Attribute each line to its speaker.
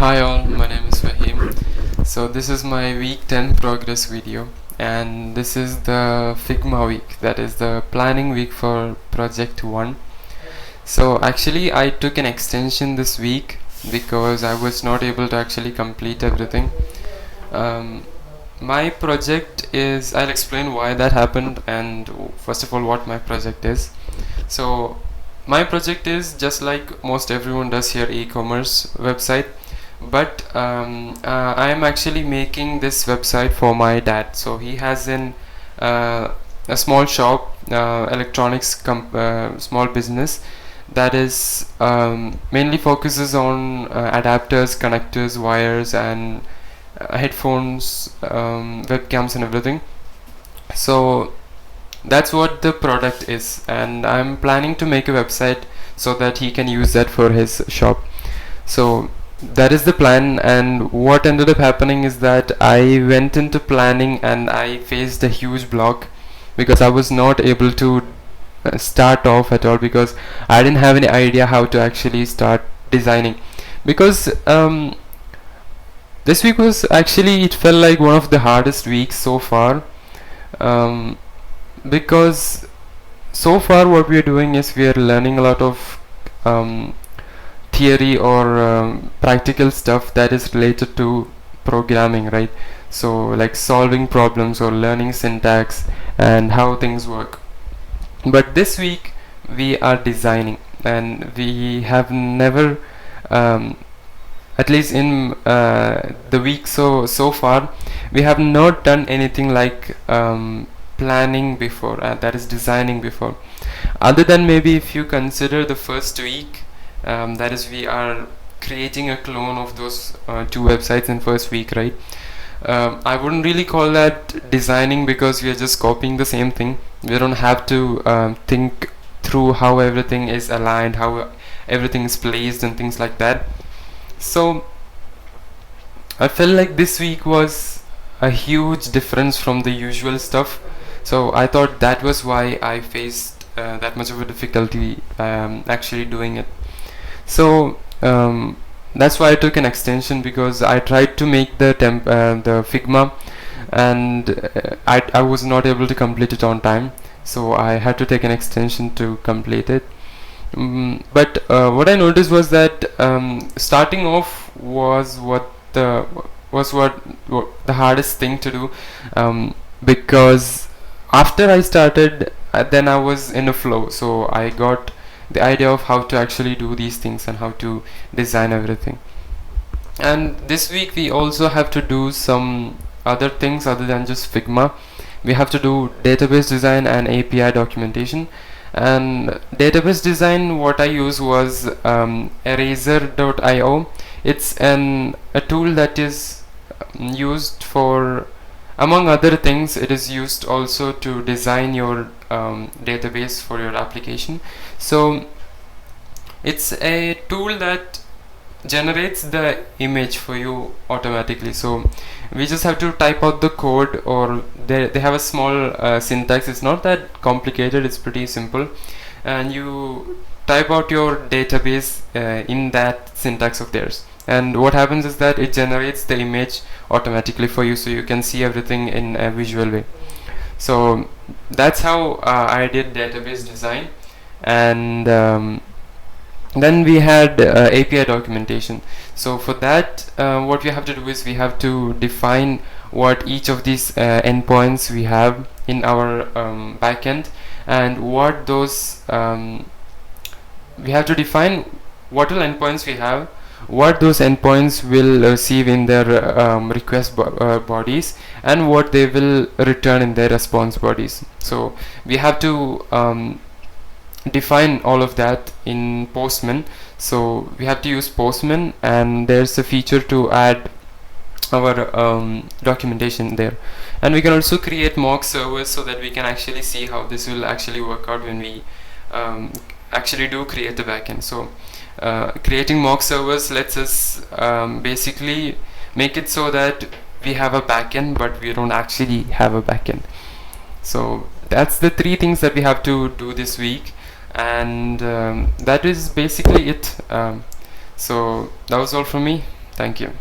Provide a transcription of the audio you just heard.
Speaker 1: Hi all, my name is Fahim. So this is my week 10 progress video, and this is the Figma week, that is the planning week for project 1. So actually I took an extension this week because I was not able to actually complete everything. My project is, I'll explain why that happened and first of all what my project is. So my project is just like most everyone does here, e-commerce website, but I am actually making this website for my dad. So he has a small shop, small business that is mainly focuses on adapters, connectors, wires, and headphones, webcams, and everything. So that's what the product is, and I'm planning to make a website so that he can use that for his shop. So that is the plan, and what ended up happening is that I went into planning and I faced a huge block because I was not able to start off at all, because I didn't have any idea how to actually start designing. Because this week was actually, it felt like one of the hardest weeks so far, um, because so far what we are doing is we are learning a lot of theory or practical stuff that is related to programming, right? So like solving problems or learning syntax and how things work. But this week we are designing, and we have never, at least in the week so far, we have not done anything like planning before, that is designing before, other than maybe if you consider the first week, that is we are creating a clone of those two websites in first week, right? I wouldn't really call that designing because we are just copying the same thing. We don't have to think through how everything is aligned, how everything is placed, and things like that. So I felt like this week was a huge difference from the usual stuff. So I thought that was why I faced that much of a difficulty actually doing it. So that's why I took an extension, because I tried to make the Figma, and I was not able to complete it on time. So I had to take an extension to complete it. But what I noticed was that starting off was what the hardest thing to do, because after I started, then I was in a flow. So I got the idea of how to actually do these things and how to design everything. And this week we also have to do some other things other than just Figma. We have to do database design and API documentation. And database design, what I used was Eraser.io. It's a tool that is used for, among other things, it is used also to design your database for your application. So it's a tool that generates the image for you automatically. So we just have to type out the code, or they have a small syntax. It's not that complicated, it's pretty simple, and you type out your database in that syntax of theirs, and what happens is that it generates the image automatically for you, so you can see everything in a visual way. So that's how I did database design. And then we had API documentation. So for that, what we have to do is we have to define what each of these endpoints we have in our backend, and what those we have to define what all endpoints we have, what those endpoints will receive in their request bodies, and what they will return in their response bodies. So we have to define all of that in Postman. So we have to use Postman, and there's a feature to add our documentation there. And we can also create mock servers so that we can actually see how this will actually work out when we actually do create the backend. So creating mock servers lets us basically make it so that we have a backend, but we don't actually have a backend. So that's the three things that we have to do this week, and that is basically it. So that was all from me. Thank you.